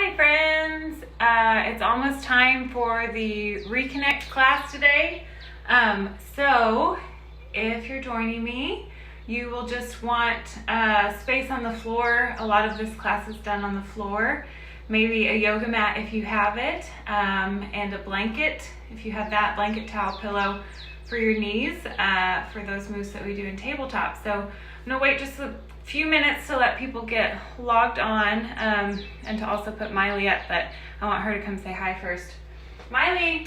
Hi friends! It's almost time for the reCONNECT class today. So if you're joining me, you will just want space on the floor. A lot of this class is done on the floor. Maybe a yoga mat if you have it, and a blanket if you have that, blanket, towel, pillow for your knees for those moves that we do in tabletop. So I'm gonna wait just a few minutes to let people get logged on, and to also put Miley up, but I want her to come say hi first. Miley!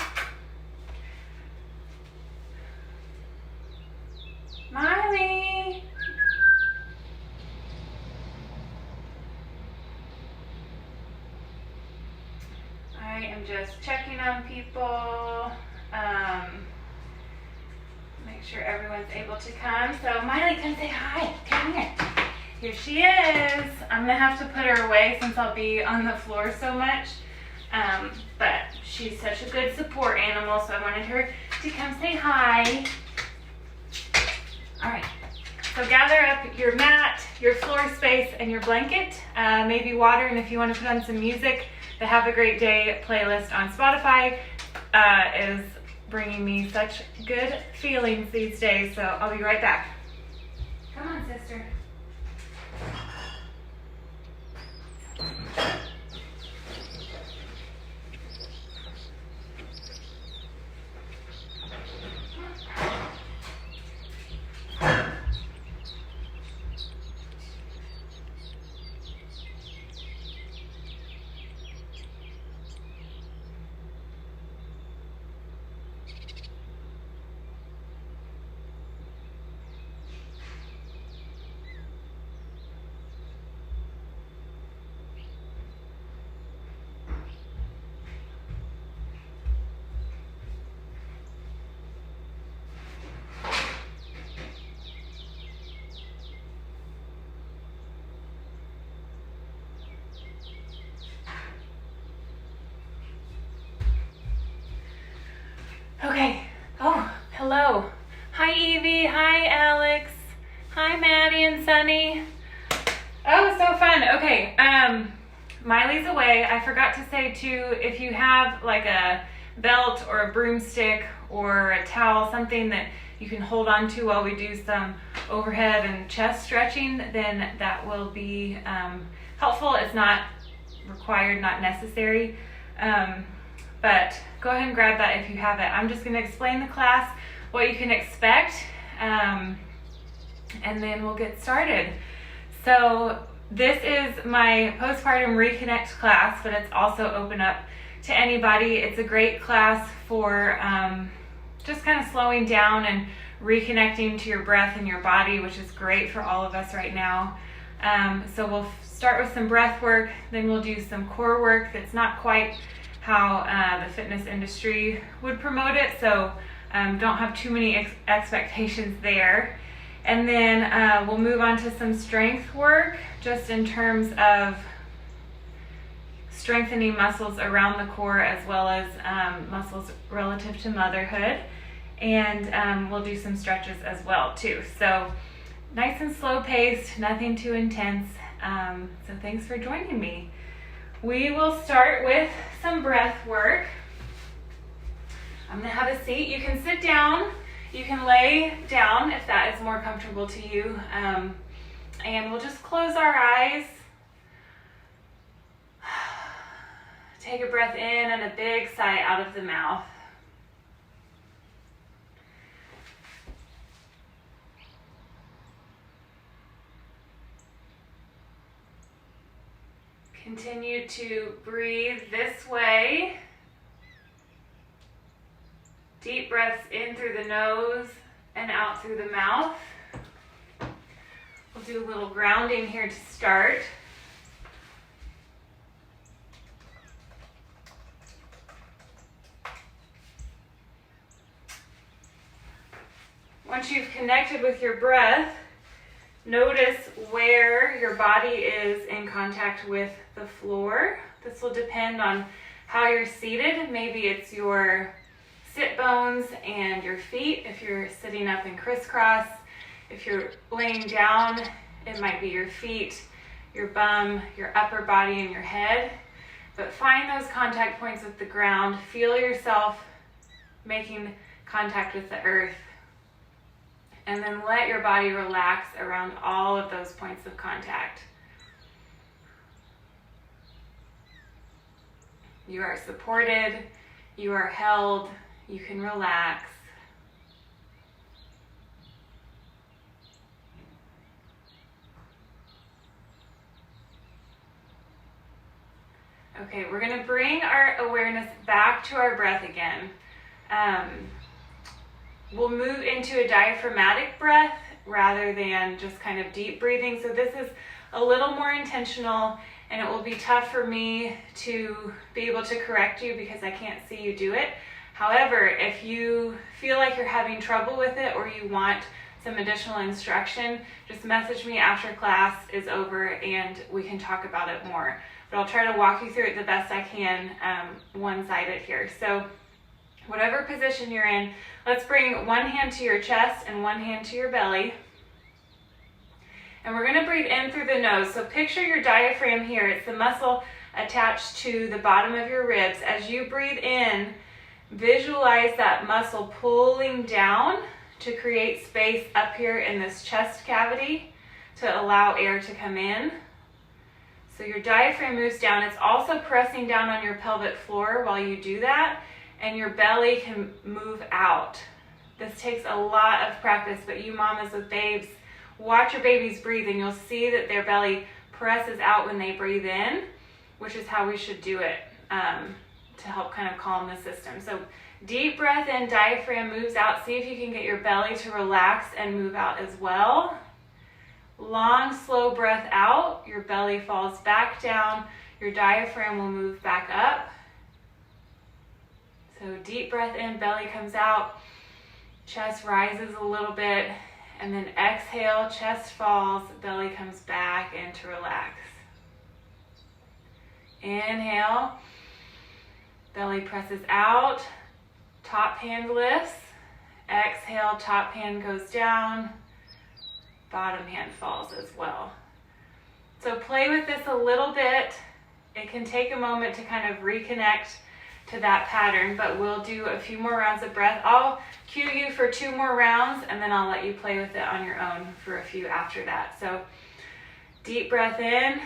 Miley! I am just checking on people, make sure everyone's able to come. So Miley, come say hi, come here. Here she is. I'm gonna have to put her away since I'll be on the floor so much. But she's such a good support animal, so I wanted her to come say hi. All right, so gather up your mat, your floor space, and your blanket, maybe water, and if you want to put on some music, the Have a Great Day playlist on Spotify is bringing me such good feelings these days, so I'll be right back. Come on, sister. Okay. Oh, hello. Hi, Evie. Hi, Alex. Hi, Maddie and Sunny. Oh, so fun. Okay. Miley's away. I forgot to say too, if you have like a belt or a broomstick or a towel, something that you can hold on to while we do some overhead and chest stretching, then that will be helpful. It's not required, not necessary. But go ahead and grab that if you have it. I'm just going to explain the class, what you can expect, and then we'll get started. So this is my postpartum reCONNECT class, but it's also open up to anybody. It's a great class for just kind of slowing down and reconnecting to your breath and your body, which is great for all of us right now. So we'll start with some breath work, then we'll do some core work that's not quite how the fitness industry would promote it, so don't have too many expectations there. And then we'll move on to some strength work, just in terms of strengthening muscles around the core as well as muscles relative to motherhood. And we'll do some stretches as well too. So nice and slow paced, nothing too intense. So thanks for joining me. We will start with some breath work. I'm gonna have a seat. You can sit down, you can lay down if that is more comfortable to you. And we'll just close our eyes. Take a breath in and a big sigh out of the mouth. Continue to breathe this way. Deep breaths in through the nose and out through the mouth. We'll do a little grounding here to start. Once you've connected with your breath, notice where your body is in contact with the floor. This will depend on how you're seated. Maybe it's your sit bones and your feet if you're sitting up in crisscross. If you're laying down, it might be your feet, your bum, your upper body, and your head. But find those contact points with the ground. Feel yourself making contact with the earth. And then let your body relax around all of those points of contact. You are supported, you are held, you can relax. Okay, we're going to bring our awareness back to our breath again. We'll move into a diaphragmatic breath rather than just kind of deep breathing. So this is a little more intentional, and it will be tough for me to be able to correct you because I can't see you do it. However, if you feel like you're having trouble with it or you want some additional instruction, just message me after class is over and we can talk about it more. But I'll try to walk you through it the best I can, one-sided here. So whatever position you're in, let's bring one hand to your chest and one hand to your belly. And we're going to breathe in through the nose. So picture your diaphragm here. It's the muscle attached to the bottom of your ribs. As you breathe in, visualize that muscle pulling down to create space up here in this chest cavity to allow air to come in. So your diaphragm moves down. It's also pressing down on your pelvic floor while you do that, and your belly can move out. This takes a lot of practice, but you mamas with babes, watch your babies breathe and you'll see that their belly presses out when they breathe in, which is how we should do it to help kind of calm the system. So deep breath in, diaphragm moves out. See if you can get your belly to relax and move out as well. Long, slow breath out. Your belly falls back down. Your diaphragm will move back up. So deep breath in, belly comes out. Chest rises a little bit. And then exhale, chest falls, belly comes back in to relax. Inhale. Belly presses out. Top hand lifts. Exhale, top hand goes down. Bottom hand falls as well. So play with this a little bit. It can take a moment to kind of reconnect to that pattern, but we'll do a few more rounds of breath. I'll cue you for 2 more rounds and then I'll let you play with it on your own for a few after that. So deep breath in,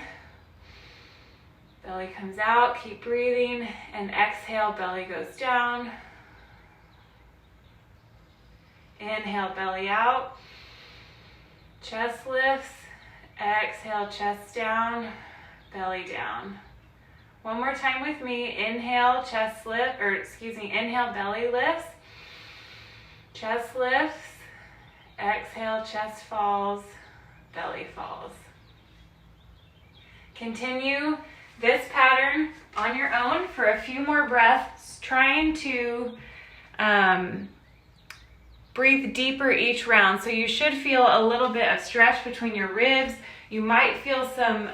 belly comes out, keep breathing, and exhale, belly goes down. Inhale, belly out. Chest lifts, exhale, chest down, belly down. One more time with me. Inhale, chest lift, inhale, belly lifts. Chest lifts, exhale, chest falls, belly falls. Continue this pattern on your own for a few more breaths, trying to breathe deeper each round. So you should feel a little bit of stretch between your ribs. You might feel some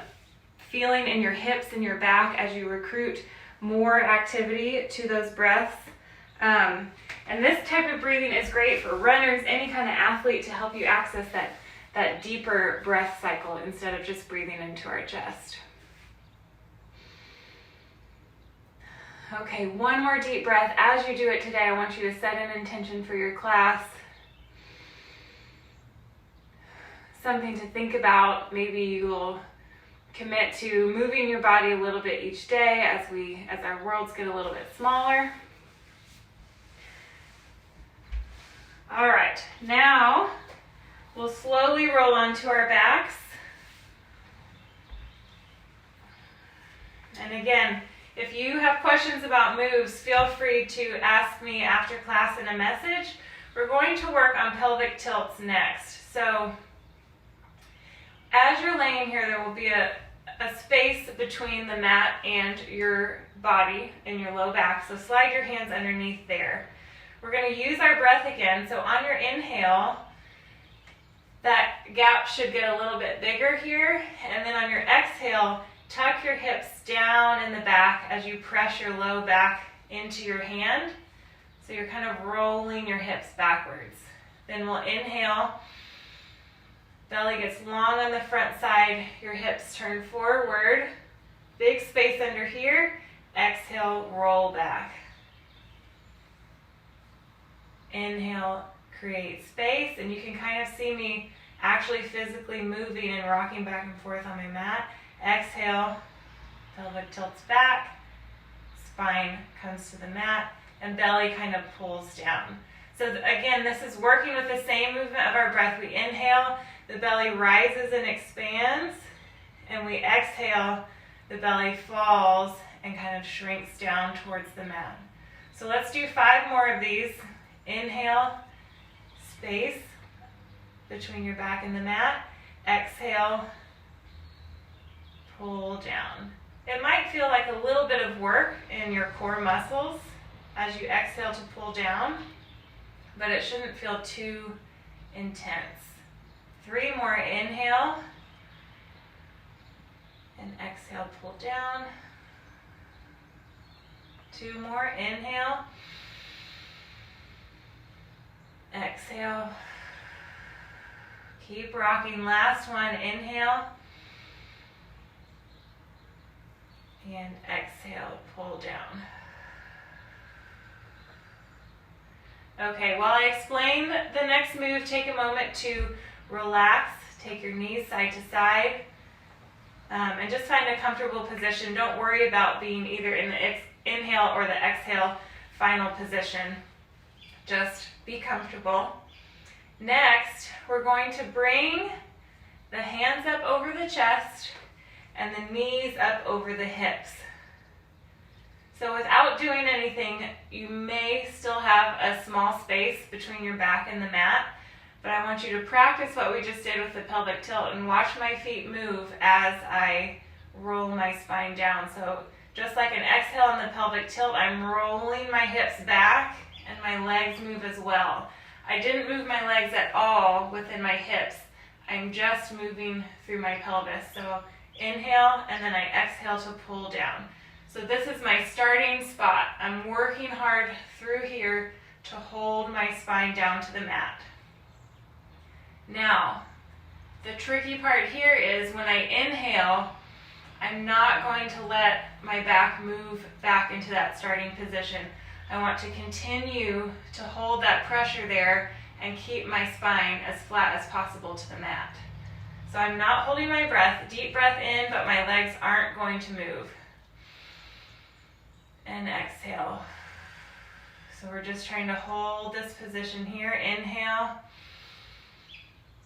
feeling in your hips and your back as you recruit more activity to those breaths. And this type of breathing is great for runners, any kind of athlete, to help you access that deeper breath cycle instead of just breathing into our chest. Okay, one more deep breath. As you do it today, I want you to set an intention for your class. Something to think about. Maybe you'll commit to moving your body a little bit each day as our worlds get a little bit smaller. All right, now we'll slowly roll onto our backs. And again, if you have questions about moves, feel free to ask me after class in a message. We're going to work on pelvic tilts next. So as you're laying here, there will be a space between the mat and your body in your low back. So slide your hands underneath there. We're going to use our breath again. So on your inhale, that gap should get a little bit bigger here. And then on your exhale, tuck your hips down in the back as you press your low back into your hand. So you're kind of rolling your hips backwards. Then we'll inhale. Belly gets long on the front side. Your hips turn forward. Big space under here. exhale, roll back. Inhale, create space, and you can kind of see me actually physically moving and rocking back and forth on my mat. Exhale, pelvic tilts back, spine comes to the mat, and belly kind of pulls down. So again, this is working with the same movement of our breath. We inhale, the belly rises and expands, and we exhale, the belly falls and kind of shrinks down towards the mat. So let's do 5 more of these. Inhale, space between your back and the mat. Exhale, pull down. It might feel like a little bit of work in your core muscles as you exhale to pull down, but it shouldn't feel too intense. 3 more. Inhale and exhale, pull down. 2 more. Inhale, exhale, keep rocking. Last one. Inhale and exhale, pull down. Okay, while I explain the next move, take a moment to relax. Take your knees side to side, and just find a comfortable position. Don't worry about being either in the inhale or the exhale final position. Just be comfortable. Next, we're going to bring the hands up over the chest and the knees up over the hips. So without doing anything, you may still have a small space between your back and the mat, but I want you to practice what we just did with the pelvic tilt and watch my feet move as I roll my spine down. So just like an exhale in the pelvic tilt, I'm rolling my hips back and my legs move as well. I didn't move my legs at all within my hips. I'm just moving through my pelvis. So inhale, and then I exhale to pull down. So this is my starting spot. I'm working hard through here to hold my spine down to the mat. Now, the tricky part here is when I inhale, I'm not going to let my back move back into that starting position. I want to continue to hold that pressure there and keep my spine as flat as possible to the mat. So I'm not holding my breath, deep breath in, but my legs aren't going to move. And exhale. So we're just trying to hold this position here. Inhale.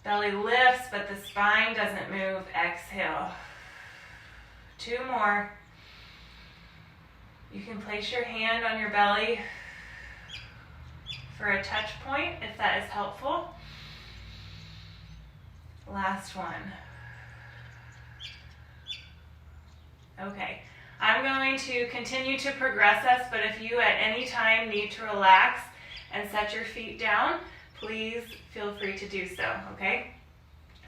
Belly lifts, but the spine doesn't move. Exhale. 2 more. You can place your hand on your belly for a touch point if that is helpful. Last one. Okay, I'm going to continue to progress us, but if you at any time need to relax and set your feet down, please feel free to do so, okay?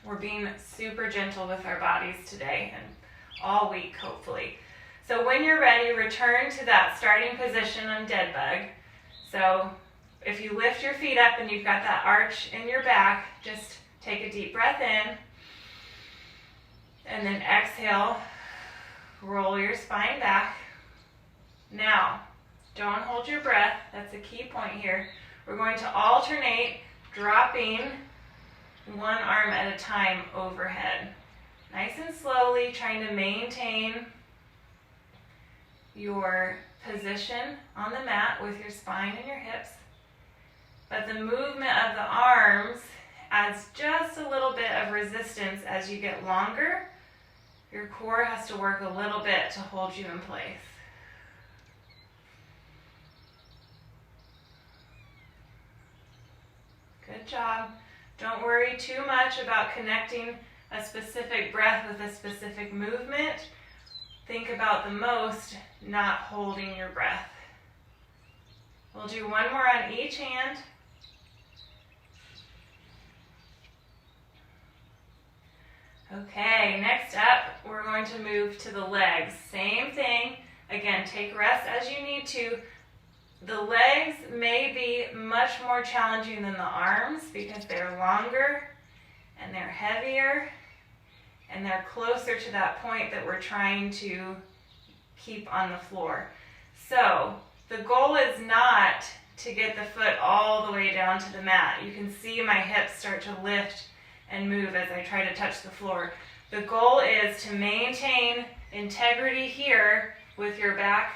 We're being super gentle with our bodies today and all week, hopefully. So when you're ready, return to that starting position on dead bug. So if you lift your feet up and you've got that arch in your back, just take a deep breath in, and then exhale, roll your spine back. Now, don't hold your breath, that's a key point here. We're going to alternate dropping one arm at a time overhead. Nice and slowly, trying to maintain your position on the mat with your spine and your hips. But the movement of the arms adds just a little bit of resistance as you get longer. Your core has to work a little bit to hold you in place. Good job. Don't worry too much about connecting a specific breath with a specific movement. Think about the most, not holding your breath. We'll do 1 more on each hand. Okay, next up, we're going to move to the legs. Same thing. Again, take rest as you need to. The legs may be much more challenging than the arms because they're longer and they're heavier and they're closer to that point that we're trying to keep on the floor. So the goal is not to get the foot all the way down to the mat. You can see my hips start to lift and move as I try to touch the floor. The goal is to maintain integrity here with your back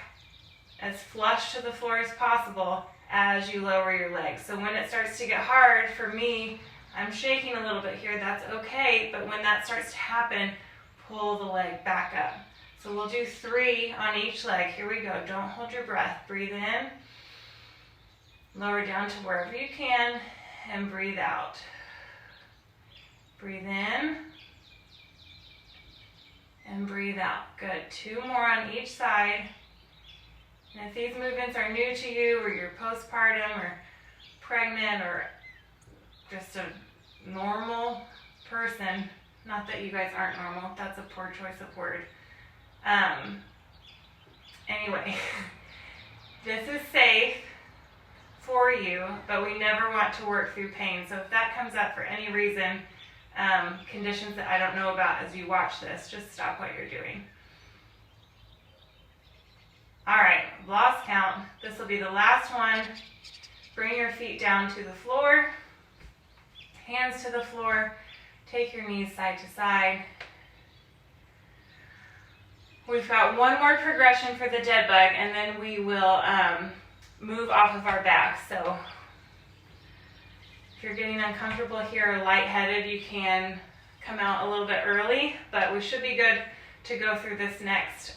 as flush to the floor as possible as you lower your legs. So when it starts to get hard for me, I'm shaking a little bit here, that's okay, but when that starts to happen, pull the leg back up. So we'll do 3 on each leg. Here we go. Don't hold your breath. Breathe in, lower down to wherever you can, and breathe out. Breathe in, and breathe out. Good. 2 more on each side. And if these movements are new to you, or you're postpartum, or pregnant, or just a normal person, not that you guys aren't normal, that's a poor choice of word. Anyway, this is safe for you, but we never want to work through pain. So if that comes up for any reason, conditions that I don't know about as you watch this, just stop what you're doing. All right, lost count. This will be the last one. Bring your feet down to the floor, hands to the floor, take your knees side to side. We've got one more progression for the dead bug, and then we will move off of our back. So if you're getting uncomfortable here or lightheaded, you can come out a little bit early, but we should be good to go through this next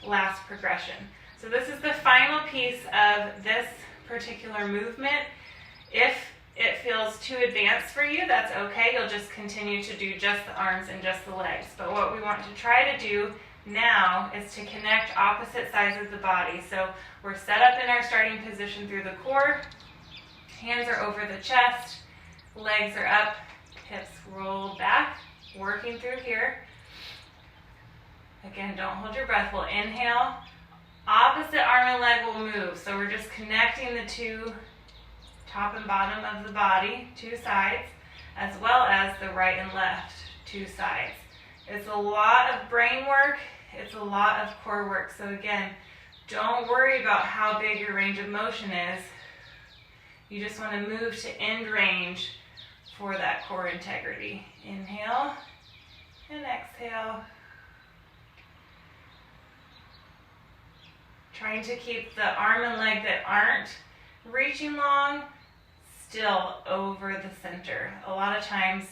last progression. So this is the final piece of this particular movement. If it feels too advanced for you, that's okay. You'll just continue to do just the arms and just the legs. But what we want to try to do now is to connect opposite sides of the body. So we're set up in our starting position through the core. Hands are over the chest, legs are up, hips rolled back, working through here. Again, don't hold your breath. We'll inhale. Opposite arm and leg will move. So we're just connecting the 2 top and bottom of the body, 2 sides, as well as the right and left 2 sides. It's a lot of brain work. It's a lot of core work. So again, don't worry about how big your range of motion is. You just want to move to end range for that core integrity. Inhale and exhale. Trying to keep the arm and leg that aren't reaching long still over the center. A lot of times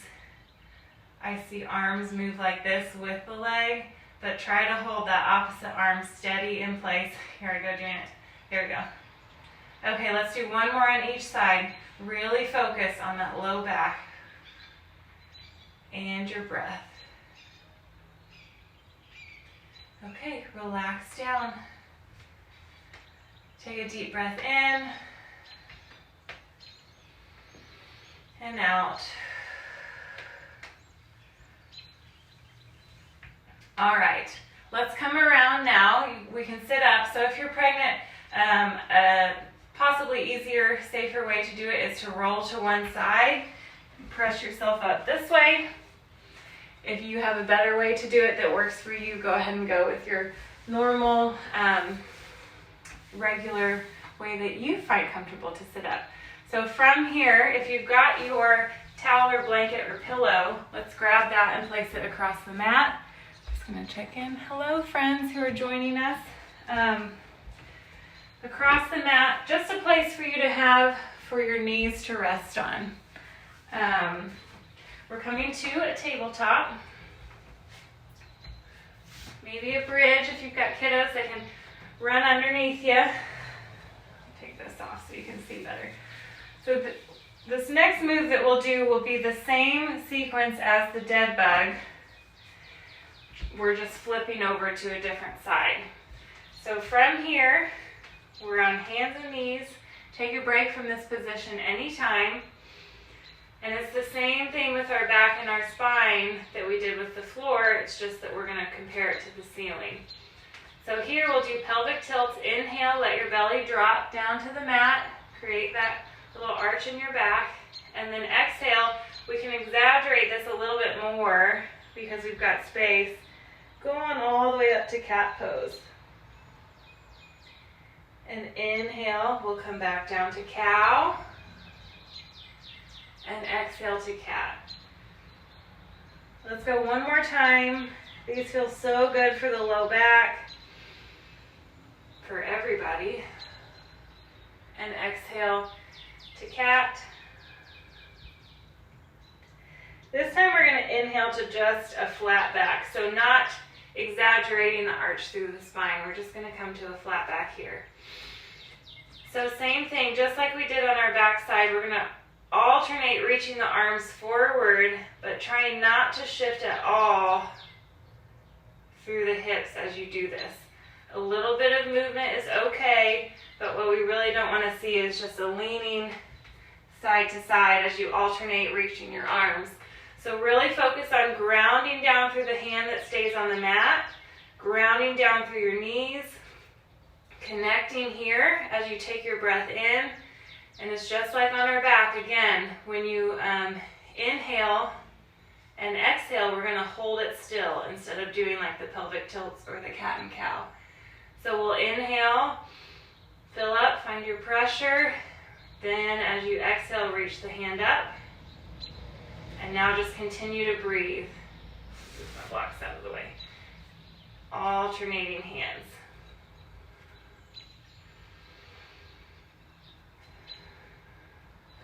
I see arms move like this with the leg, but try to hold that opposite arm steady in place. Here I go doing it. Here we go. Okay, let's do 1 more on each side. Really focus on that low back and your breath. Okay, relax down. Take a deep breath in and out. All right, let's come around now. We can sit up. So if you're pregnant, a possibly easier, safer way to do it is to roll to one side. Press yourself up this way. If you have a better way to do it that works for you, go ahead and go with your normal, regular way that you find comfortable to sit up. So from here, if you've got your towel or blanket or pillow, let's grab that and place it across the mat. Just gonna check in. Hello friends who are joining us. Across the mat, just a place for you to have for your knees to rest on. We're coming to a tabletop. Maybe a bridge if you've got kiddos that can run underneath you. I'll take this off so you can see better. So this next move that we'll do will be the same sequence as the dead bug. We're just flipping over to a different side. So from here, we're on hands and knees. Take a break from this position anytime. And it's the same thing with our back and our spine that we did with the floor. It's just that we're going to compare it to the ceiling. So here we'll do pelvic tilts. Inhale, let your belly drop down to the mat. Create that little arch in your back. And then exhale, we can exaggerate this a little bit more because we've got space. Go on all the way up to cat pose. And inhale, we'll come back down to cow. And exhale to cat. Let's go one more time. These feel so good for the low back, for everybody. And exhale to cat. This time we're going to inhale to just a flat back. So not exaggerating the arch through the spine. We're just going to come to a flat back here. So same thing, just like we did on our back side, we're going to alternate reaching the arms forward, but trying not to shift at all through the hips as you do this. A little bit of movement is okay, but what we really don't want to see is just a leaning side to side as you alternate reaching your arms. So really focus on grounding down through the hand that stays on the mat, grounding down through your knees, connecting here as you take your breath in. And it's just like on our back, again, when you inhale and exhale, we're going to hold it still instead of doing like the pelvic tilts or the cat and cow. So we'll inhale, fill up, find your pressure. Then as you exhale, reach the hand up. And now just continue to breathe. Move my blocks out of the way. Alternating hands.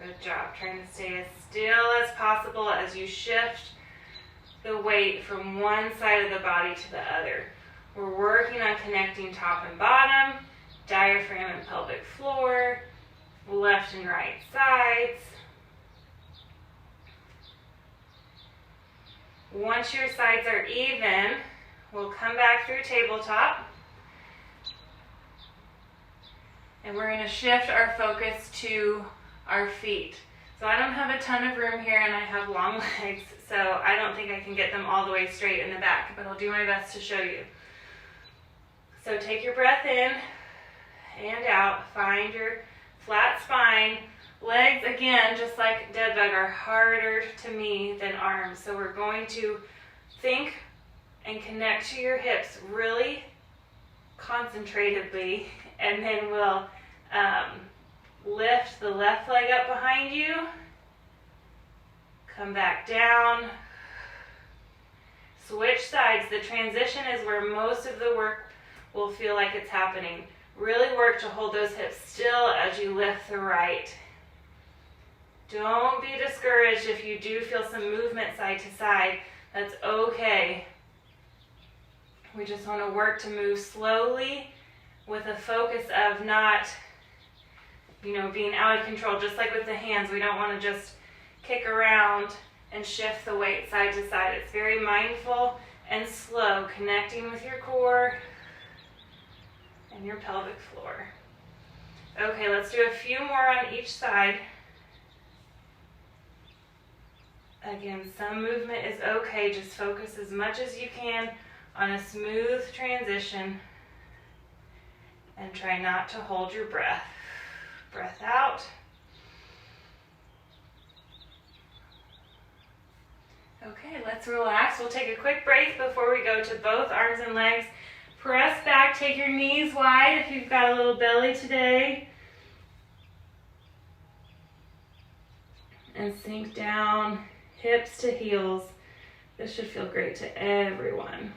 Good job. Trying to stay as still as possible as you shift the weight from one side of the body to the other. We're working on connecting top and bottom, diaphragm and pelvic floor, left and right sides. Once your sides are even, we'll come back through tabletop. And we're going to shift our focus to our feet. So I don't have a ton of room here and I have long legs, so I don't think I can get them all the way straight in the back, but I'll do my best to show you. So take your breath in and out. Find your flat spine. Legs, again, just like dead bug, are harder to me than arms. So we're going to think and connect to your hips really concentratedly, and then we'll lift the left leg up behind you, come back down, switch sides. The transition is where most of the work will feel like it's happening. Really work to hold those hips still as you lift the right. Don't be discouraged if you do feel some movement side to side. That's okay. We just want to work to move slowly with a focus of not, being out of control. Just like with the hands, we don't want to just kick around and shift the weight side to side. It's very mindful and slow, connecting with your core and your pelvic floor. Okay, let's do a few more on each side. Again, some movement is okay. Just focus as much as you can on a smooth transition and try not to hold your breath. Breath out. Okay, let's relax. We'll take a quick break before we go to both arms and legs. Press back, take your knees wide if you've got a little belly today. And sink down, hips to heels. This should feel great to everyone.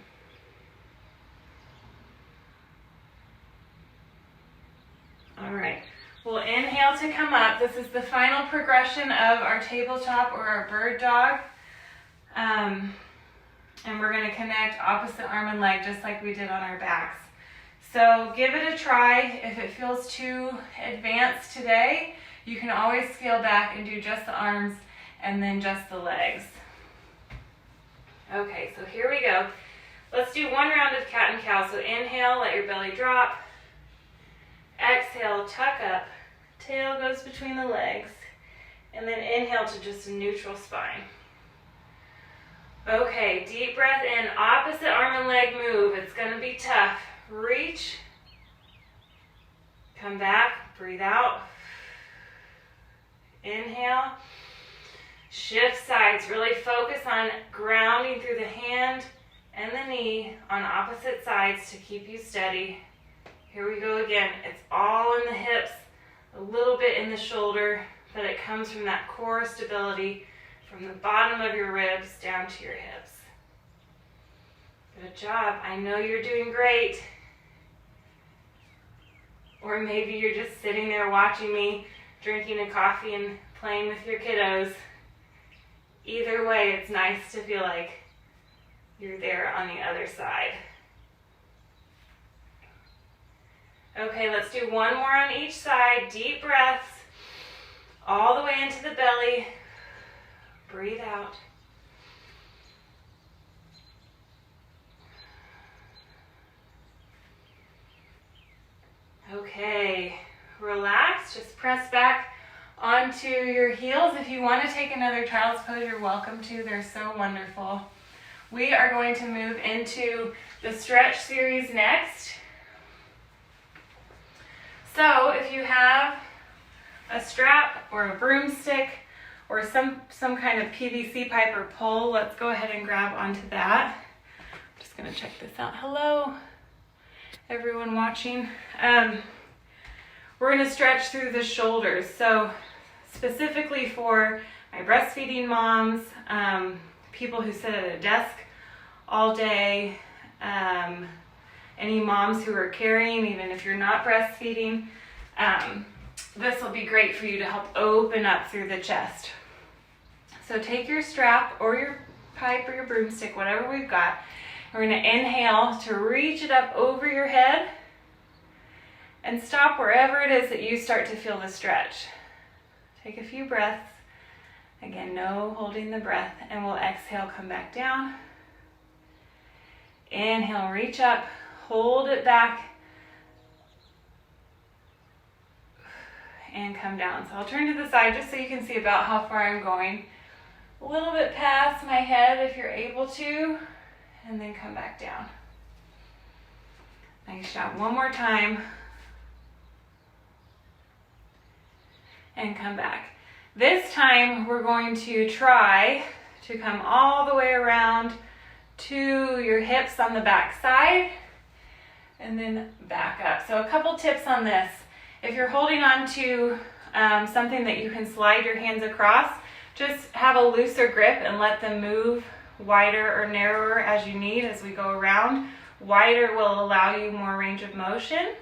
All right, we'll inhale to come up. This is the final progression of our tabletop or our bird dog. And we're going to connect opposite arm and leg just like we did on our backs. So give it a try. If it feels too advanced today, you can always scale back and do just the arms and then just the legs. Okay, so here we go. Let's do one round of cat and cow. So inhale, let your belly drop. Exhale, tuck up. Tail goes between the legs. And then inhale to just a neutral spine. Okay, deep breath in, opposite arm and leg move. It's going to be tough. Reach. Come back, breathe out. Inhale. Shift sides. Really focus on grounding through the hand and the knee on opposite sides to keep you steady. Here we go again. It's all in the hips, a little bit in the shoulder, but it comes from that core stability from the bottom of your ribs down to your hips. Good job. I know you're doing great. Or maybe you're just sitting there watching me, drinking a coffee and playing with your kiddos. Either way, it's nice to feel like you're there on the other side. Okay, let's do one more on each side. Deep breaths all the way into the belly. Breathe out. Okay, relax. Just press back onto your heels. If you want to take another child's pose, you're welcome to. They're so wonderful. We are going to move into the stretch series next. So if you have a strap or a broomstick or some kind of PVC pipe or pole, let's go ahead and grab onto that. I'm just going to check this out. Hello, everyone watching. We're going to stretch through the shoulders. So specifically for my breastfeeding moms, people who sit at a desk all day, any moms who are carrying, even if you're not breastfeeding, this will be great for you to help open up through the chest. So take your strap or your pipe or your broomstick, whatever we've got. We're going to inhale to reach it up over your head and stop wherever it is that you start to feel the stretch. Take a few breaths. Again, no holding the breath, and we'll exhale, come back down. Inhale, reach up, hold it back, and come down. So I'll turn to the side just so you can see about how far I'm going. A little bit past my head if you're able to, and then come back down. Nice job. One more time. And come back. This time we're going to try to come all the way around to your hips on the back side and then back up. So a couple tips on this. If you're holding on to something that you can slide your hands across, just have a looser grip and let them move wider or narrower as you need as we go around. Wider will allow you more range of motion.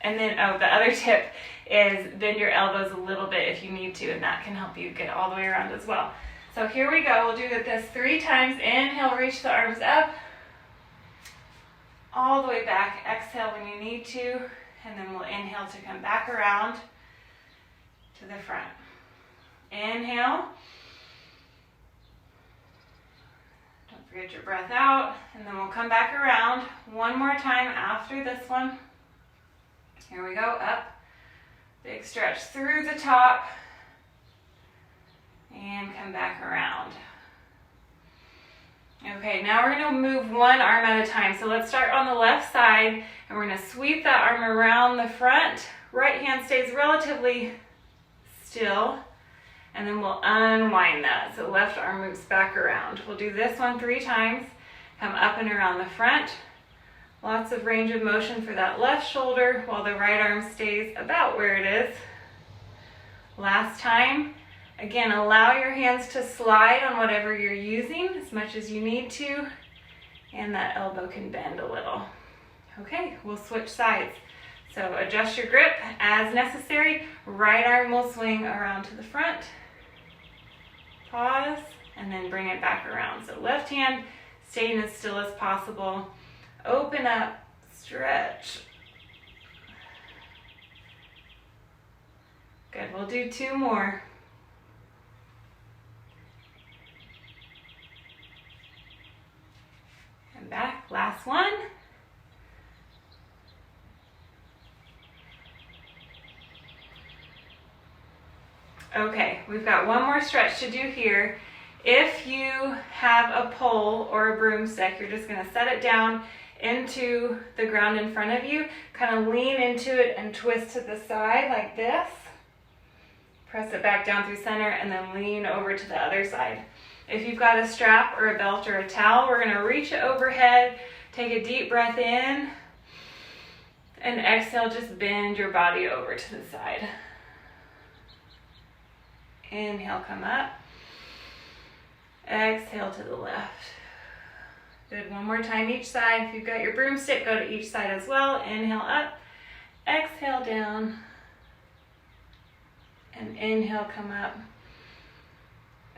And then, the other tip is bend your elbows a little bit if you need to, and that can help you get all the way around as well. So here we go. We'll do this 3 times. Inhale, reach the arms up. All the way back. Exhale when you need to, and then we'll inhale to come back around to the front. Inhale. Don't forget your breath out, and then we'll come back around one more time after this one. Here we go, up, big stretch through the top, and come back around. Okay, now we're gonna move one arm at a time. So let's start on the left side, and we're gonna sweep that arm around the front. Right hand stays relatively still, and then we'll unwind that. So left arm moves back around. We'll do this one 3 times. Come up and around the front. Lots of range of motion for that left shoulder while the right arm stays about where it is. Last time. Again, allow your hands to slide on whatever you're using as much as you need to, and that elbow can bend a little. Okay, we'll switch sides. So adjust your grip as necessary. Right arm will swing around to the front. Pause, and then bring it back around. So left hand staying as still as possible. Open up, stretch. Good, we'll do 2 more. And back, last one. Okay, we've got one more stretch to do here. If you have a pole or a broomstick, you're just gonna set it down into the ground in front of you, kind of lean into it and twist to the side like this. Press it back down through center and then lean over to the other side. If you've got a strap or a belt or a towel, we're gonna reach it overhead, Take a deep breath in, and exhale, just bend your body over to the side. Inhale, come up. Exhale to the left. Good, one more time each side. If you've got your broomstick, go to each side as well. Inhale up, exhale down, and inhale, come up.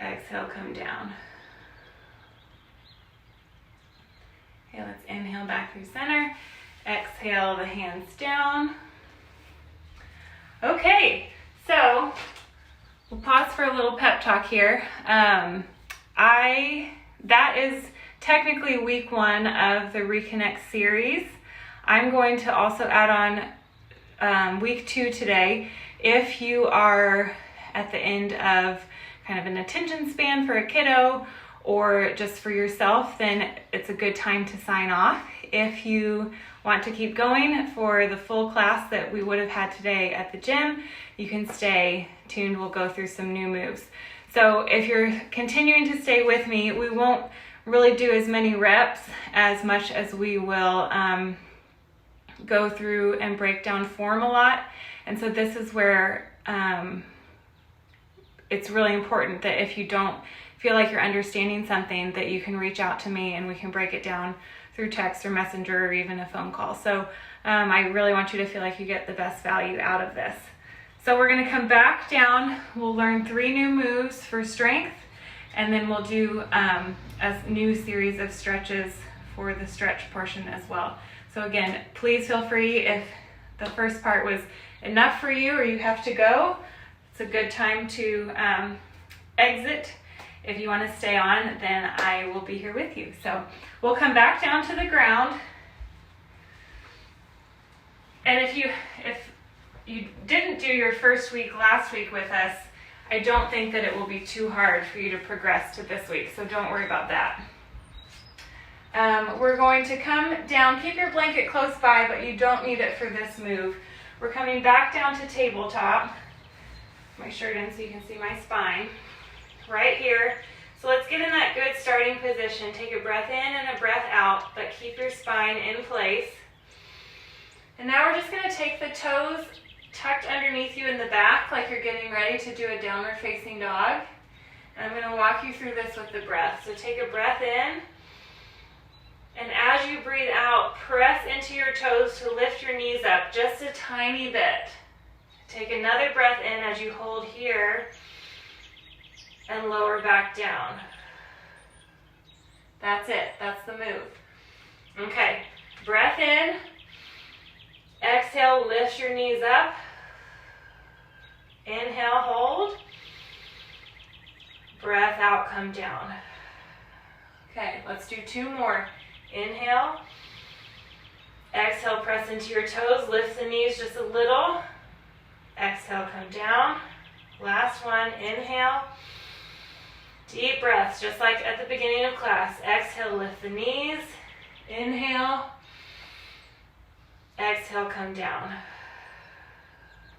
Exhale, come down. Okay, let's inhale back through center. Exhale the hands down. Okay, so we'll pause for a little pep talk here. That is technically week 1 of the reCONNECT series. I'm going to also add on week 2 today. If you are at the end of kind of an attention span for a kiddo or just for yourself, then it's a good time to sign off. If you want to keep going for the full class that we would have had today at the gym, you can stay tuned. We'll go through some new moves. So if you're continuing to stay with me, we won't really do as many reps as much as we will go through and break down form a lot. And so this is where it's really important that if you don't feel like you're understanding something, that you can reach out to me and we can break it down through text or messenger or even a phone call. So I really want you to feel like you get the best value out of this. So we're going to come back down. We'll learn 3 new moves for strength, and then we'll do a new series of stretches for the stretch portion as well. So again, please feel free, if the first part was enough for you or you have to go, it's a good time to exit. If you want to stay on, then I will be here with you. So we'll come back down to the ground. And if you didn't do your first week last week with us, I don't think that it will be too hard for you to progress to this week. So don't worry about that. We're going to come down. Keep your blanket close by, but you don't need it for this move. We're coming back down to tabletop. My shirt in so you can see my spine. Right here. So let's get in that good starting position. Take a breath in and a breath out, but keep your spine in place. And now we're just going to take the toes tucked underneath you in the back like you're getting ready to do a downward facing dog. And I'm going to walk you through this with the breath. So take a breath in. And as you breathe out, press into your toes to lift your knees up just a tiny bit. Take another breath in as you hold here and lower back down. That's it. That's the move. Okay. Breath in. Exhale, lift your knees up. Inhale, hold. Breath out, come down. Okay, let's do 2 more. Inhale. Exhale, press into your toes. Lift the knees just a little. Exhale, come down. Last one. Inhale. Deep breaths, just like at the beginning of class. Exhale, lift the knees. Inhale. Exhale, come down.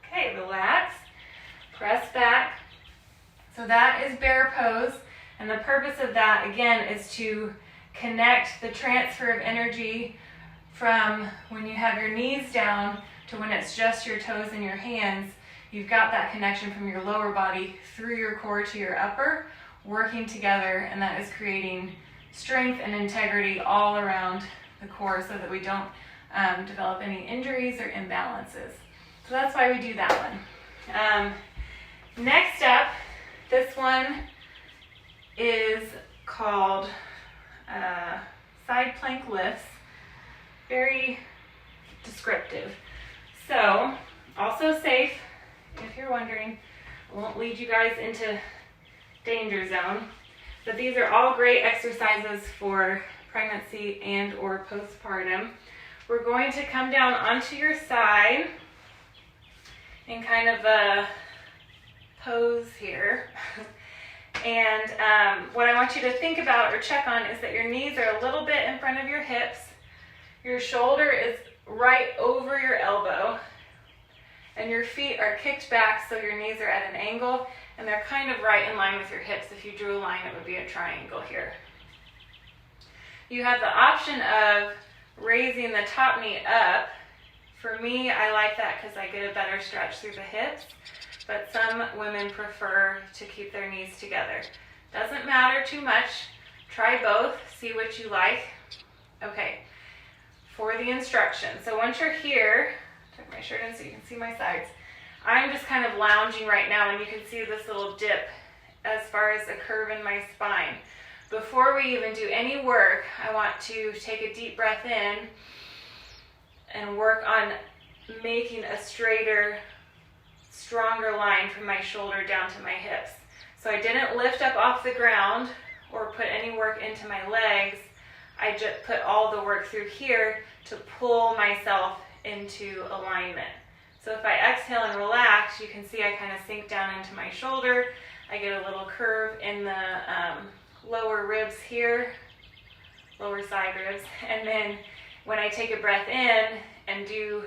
Okay, relax. Press back. So that is bear pose. And the purpose of that, again, is to connect the transfer of energy from when you have your knees down to when it's just your toes and your hands. You've got that connection from your lower body through your core to your upper, working together, and that is creating strength and integrity all around the core so that we don't develop any injuries or imbalances. So that's why we do that one. Next up, this one is called side plank lifts. Very descriptive. So, also safe, if you're wondering. I won't lead you guys into danger zone, but these are all great exercises for pregnancy and or postpartum. We're going to come down onto your side in kind of a pose here. And what I want you to think about or check on is that your knees are a little bit in front of your hips. Your shoulder is right over your elbow. And your feet are kicked back so your knees are at an angle. And they're kind of right in line with your hips. If you drew a line, it would be a triangle here. You have the option of raising the top knee up. For me, I like that because I get a better stretch through the hips, but some women prefer to keep their knees together. Doesn't matter too much. Try both, see what you like. Okay, for the instructions. So once you're here, tuck my shirt in so you can see my sides. I'm just kind of lounging right now, and you can see this little dip as far as a curve in my spine. Before we even do any work, I want to take a deep breath in and work on making a straighter, stronger line from my shoulder down to my hips. So I didn't lift up off the ground or put any work into my legs. I just put all the work through here to pull myself into alignment. So if I exhale and relax, you can see I kind of sink down into my shoulder. I get a little curve in the lower ribs here, lower side ribs. And then when I take a breath in and do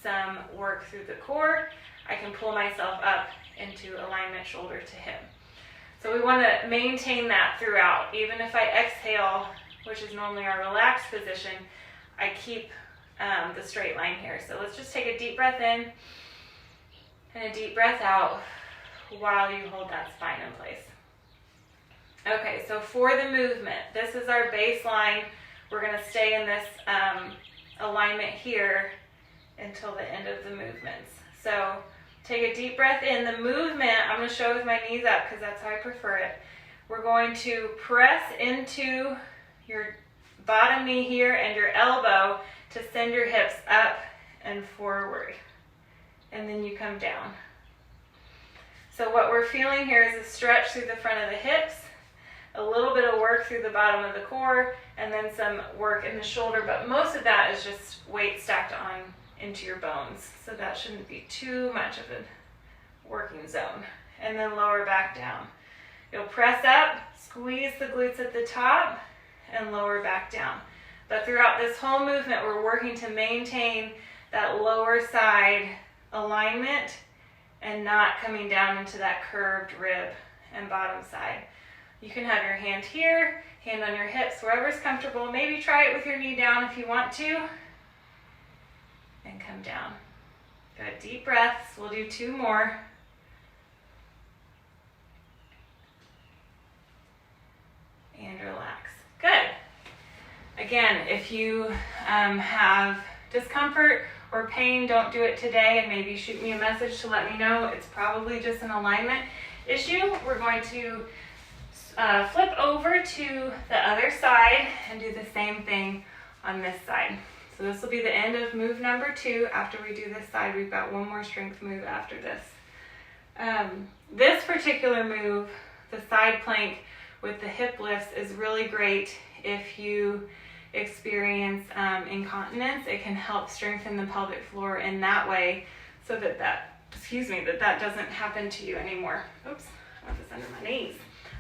some work through the core, I can pull myself up into alignment shoulder to hip. So we want to maintain that throughout. Even if I exhale, which is normally our relaxed position, I keep the straight line here. So let's just take a deep breath in and a deep breath out while you hold that spine in place. Okay, so for the movement, this is our baseline. We're going to stay in this alignment here until the end of the movements. So take a deep breath in. The movement, I'm going to show with my knees up because that's how I prefer it. We're going to press into your bottom knee here and your elbow to send your hips up and forward. And then you come down. So what we're feeling here is a stretch through the front of the hips, a little bit of work through the bottom of the core, and then some work in the shoulder, but most of that is just weight stacked on into your bones. So that shouldn't be too much of a working zone. And then lower back down. You'll press up, squeeze the glutes at the top, and lower back down. But throughout this whole movement, we're working to maintain that lower side alignment and not coming down into that curved rib and bottom side. You can have your hand here, hand on your hips, wherever's comfortable. Maybe try it with your knee down if you want to. And come down. Good, deep breaths. We'll do 2 more. And relax. Good. Again, if you have discomfort or pain, don't do it today, and maybe shoot me a message to let me know. It's probably just an alignment issue. We're going to flip over to the other side and do the same thing on this side. So this will be the end of move number 2. After we do this side, we've got one more strength move after this. This particular move, the side plank with the hip lifts, is really great if you experience incontinence. It can help strengthen the pelvic floor in that way so that that doesn't happen to you anymore. Oops, I have this under my knees.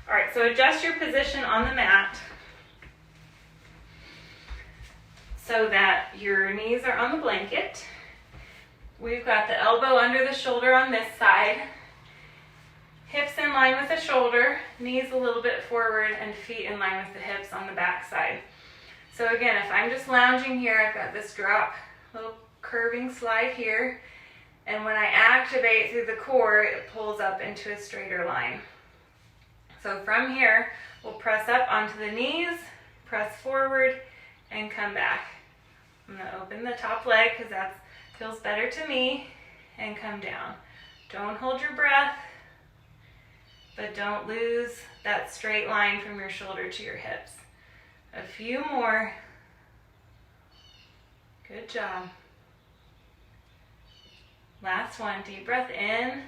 All right, so adjust your position on the mat so that your knees are on the blanket. We've got the elbow under the shoulder on this side, hips in line with the shoulder, knees a little bit forward, and feet in line with the hips on the back side. So again, if I'm just lounging here, I've got this drop, little curving slide here, and when I activate through the core, it pulls up into a straighter line. So from here, we'll press up onto the knees, press forward, and come back. I'm going to open the top leg because that feels better to me, and come down. Don't hold your breath, but don't lose that straight line from your shoulder to your hips. A few more. Good job. Last one. Deep breath in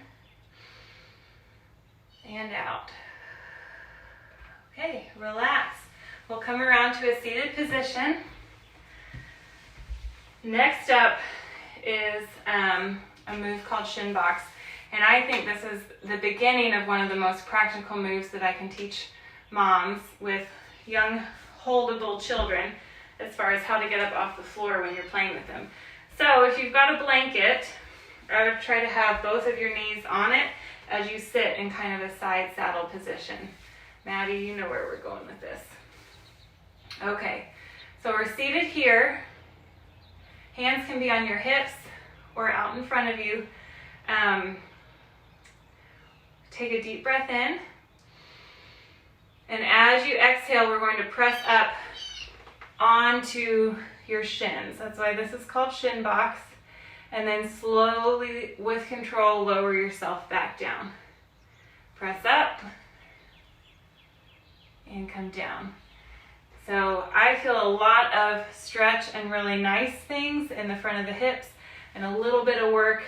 and out. Okay, relax. We'll come around to a seated position. Next up is a move called shin box. And I think this is the beginning of one of the most practical moves that I can teach moms with young holdable children as far as how to get up off the floor when you're playing with them. So if you've got a blanket, I would try to have both of your knees on it as you sit in kind of a side saddle position. Maddie, you know where we're going with this. Okay, so we're seated here. Hands can be on your hips or out in front of you. Take a deep breath in. And as you exhale, we're going to press up onto your shins. That's why this is called shin box. And then slowly, with control, lower yourself back down. Press up and come down. So I feel a lot of stretch and really nice things in the front of the hips and a little bit of work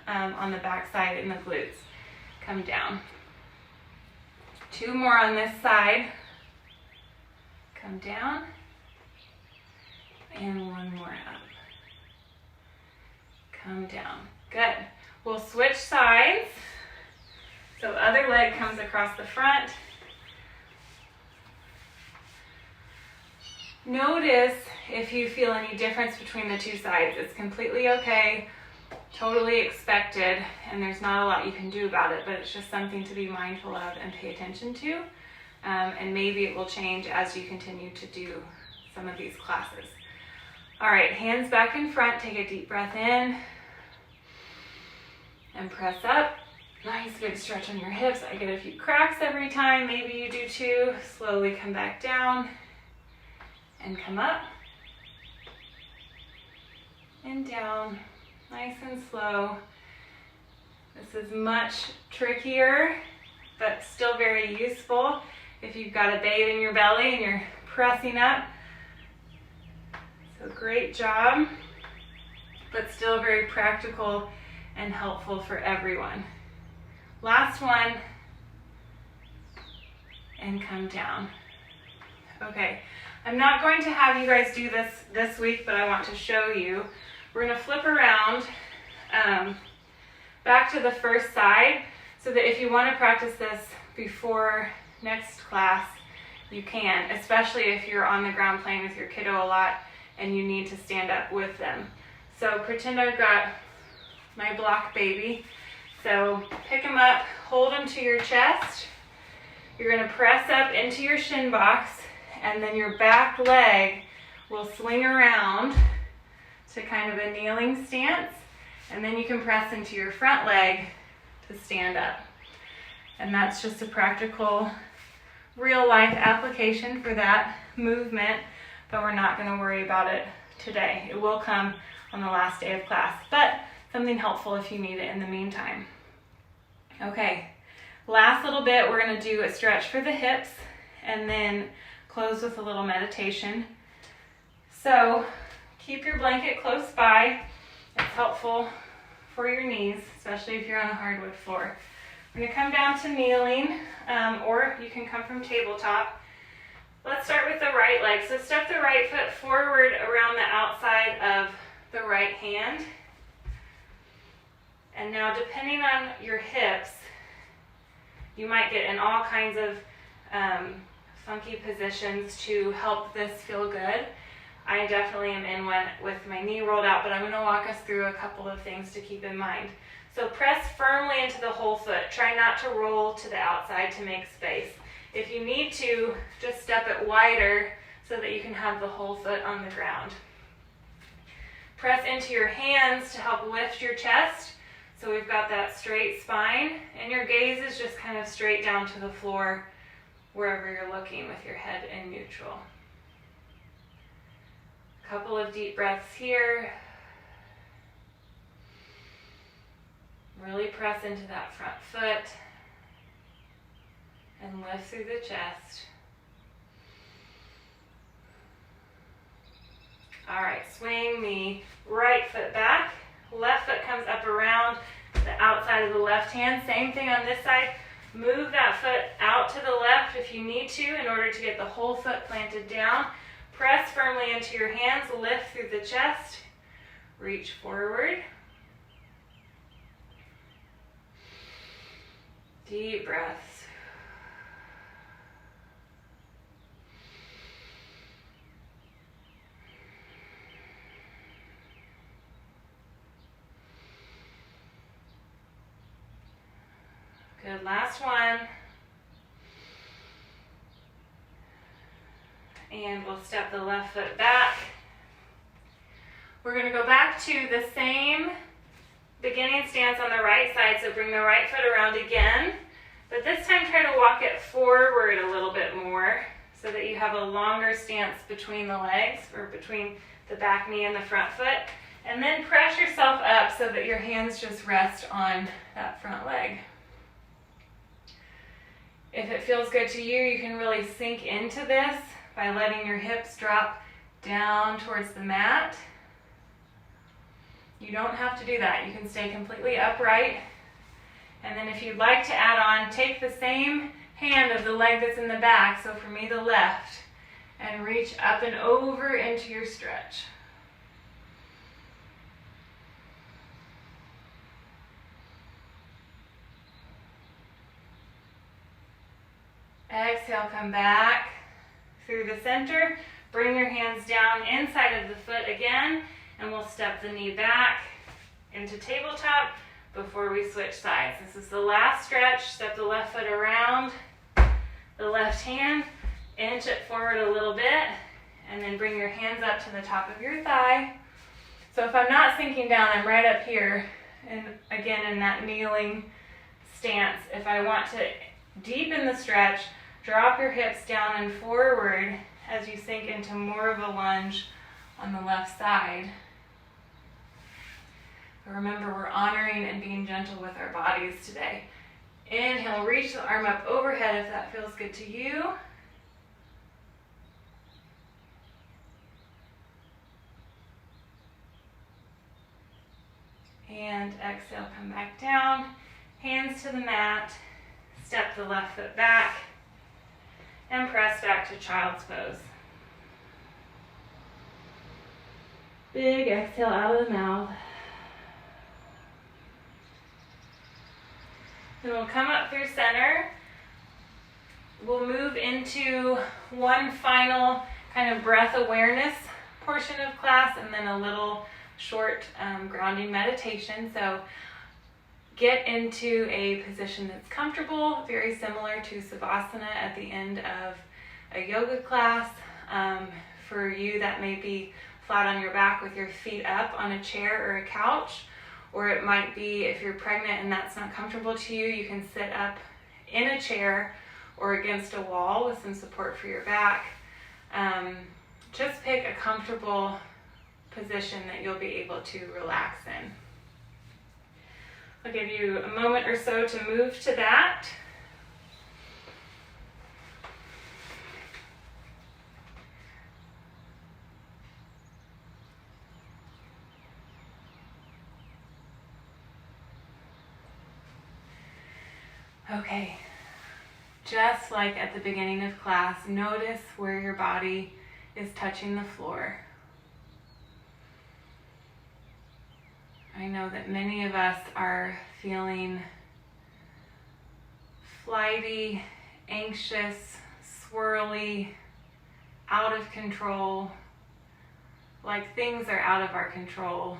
on the back side in the glutes. Come down. 2 more on this side. Come down. And 1 more up. Come down. Good. We'll switch sides. So other leg comes across the front. Notice if you feel any difference between the 2 sides. It's completely okay. Totally expected, and there's not a lot you can do about it, but it's just something to be mindful of and pay attention to, and maybe it will change as you continue to do some of these classes. All right, hands back in front, take a deep breath in, and press up. Nice big stretch on your hips. I get a few cracks every time, maybe you do too. Slowly come back down, and come up, and down. Nice and slow. This is much trickier, but still very useful if you've got a babe in your belly and you're pressing up. So great job, but still very practical and helpful for everyone. Last one, and come down. Okay, I'm not going to have you guys do this week, but I want to show you. We're going to flip around back to the first side so that if you want to practice this before next class, you can, especially if you're on the ground playing with your kiddo a lot and you need to stand up with them. So pretend I've got my block baby. So pick him up, hold him to your chest. You're going to press up into your shin box, and then your back leg will swing around to kind of a kneeling stance, and then you can press into your front leg to stand up. And that's just a practical, real life application for that movement, but we're not going to worry about it today. It will come on the last day of class, but something helpful if you need it in the meantime. Okay, last little bit, we're going to do a stretch for the hips and then close with a little meditation. So keep your blanket close by. It's helpful for your knees, especially if you're on a hardwood floor. We're going to come down to kneeling, or you can come from tabletop. Let's start with the right leg. So step the right foot forward around the outside of the right hand. And now, depending on your hips, you might get in all kinds of funky positions to help this feel good. I definitely am in one with my knee rolled out, but I'm going to walk us through a couple of things to keep in mind. So press firmly into the whole foot. Try not to roll to the outside to make space. If you need to, just step it wider so that you can have the whole foot on the ground. Press into your hands to help lift your chest. So we've got that straight spine, and your gaze is just kind of straight down to the floor wherever you're looking with your head in neutral. Couple of deep breaths here. Really press into that front foot and lift through the chest. All right, swing the right foot back. Left foot comes up around the outside of the left hand. Same thing on this side. Move that foot out to the left if you need to in order to get the whole foot planted down. Press firmly into your hands, lift through the chest, reach forward. Deep breaths. Good, last one. and we'll step the left foot back. We're going to go back to the same beginning stance on the right side, so bring the right foot around again, but this time try to walk it forward a little bit more so that you have a longer stance between the legs, or between the back knee and the front foot, and then press yourself up so that your hands just rest on that front leg. If it feels good to you, you can really sink into this by letting your hips drop down towards the mat. You don't have to do that. You can stay completely upright. And then if you'd like to add on, take the same hand of the leg that's in the back, so for me the left, and reach up and over into your stretch. Exhale, come back through the center. Bring your hands down inside of the foot again, and we'll step the knee back into tabletop before we switch sides. This is the last stretch. Step the left foot around the left hand, inch it forward a little bit, and then bring your hands up to the top of your thigh. So if I'm not sinking down, I'm right up here, and again in that kneeling stance. If I want to deepen the stretch, drop your hips down and forward as you sink into more of a lunge on the left side. But remember, we're honoring and being gentle with our bodies today. Inhale, reach the arm up overhead if that feels good to you. And exhale, come back down. Hands to the mat. Step the left foot back. And press back to child's pose. Big exhale out of the mouth. Then we'll come up through center. We'll move into one final kind of breath awareness portion of class, and then a little short grounding meditation. So get into a position that's comfortable, very similar to Savasana at the end of a yoga class. For you, that may be flat on your back with your feet up on a chair or a couch. Or it might be, if you're pregnant and that's not comfortable to you, you can sit up in a chair or against a wall with some support for your back. Just pick a comfortable position that you'll be able to relax in. I'll give you a moment or so to move to that. Okay, just like at the beginning of class, notice where your body is touching the floor. I know that many of us are feeling flighty, anxious, swirly, out of control, like things are out of our control.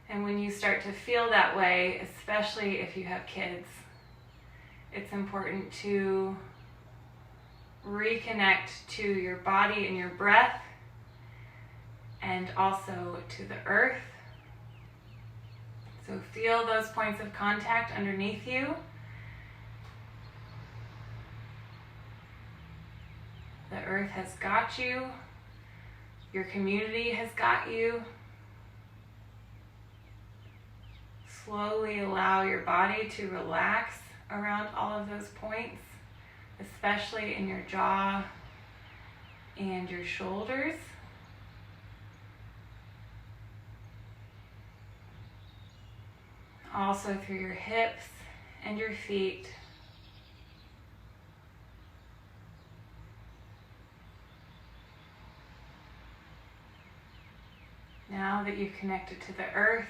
And when you start to feel that way, especially if you have kids, it's important to reconnect to your body and your breath, and also to the earth. So feel those points of contact underneath you. The earth has got you. Your community has got you. Slowly allow your body to relax around all of those points, especially in your jaw and your shoulders. Also through your hips and your feet. Now that you've connected to the earth,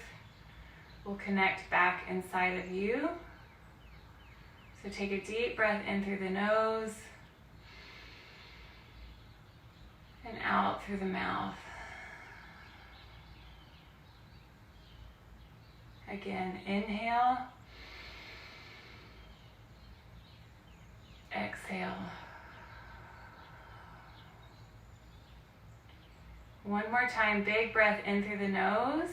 we'll connect back inside of you. So take a deep breath in through the nose and out through the mouth. Again, inhale, exhale. One more time, big breath in through the nose.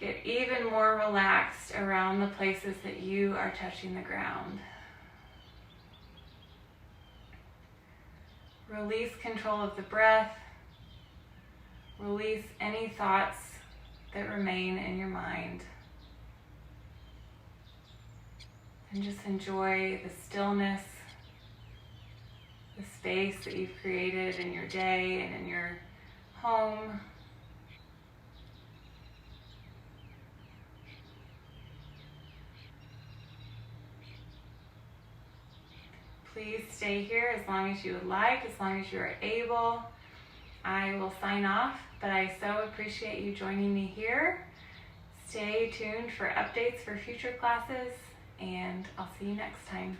Get even more relaxed around the places that you are touching the ground. Release control of the breath. Release any thoughts that remain in your mind. And just enjoy the stillness, the space that you've created in your day and in your home. Please stay here as long as you would like, as long as you are able. I will sign off, but I so appreciate you joining me here. Stay tuned for updates for future classes, and I'll see you next time.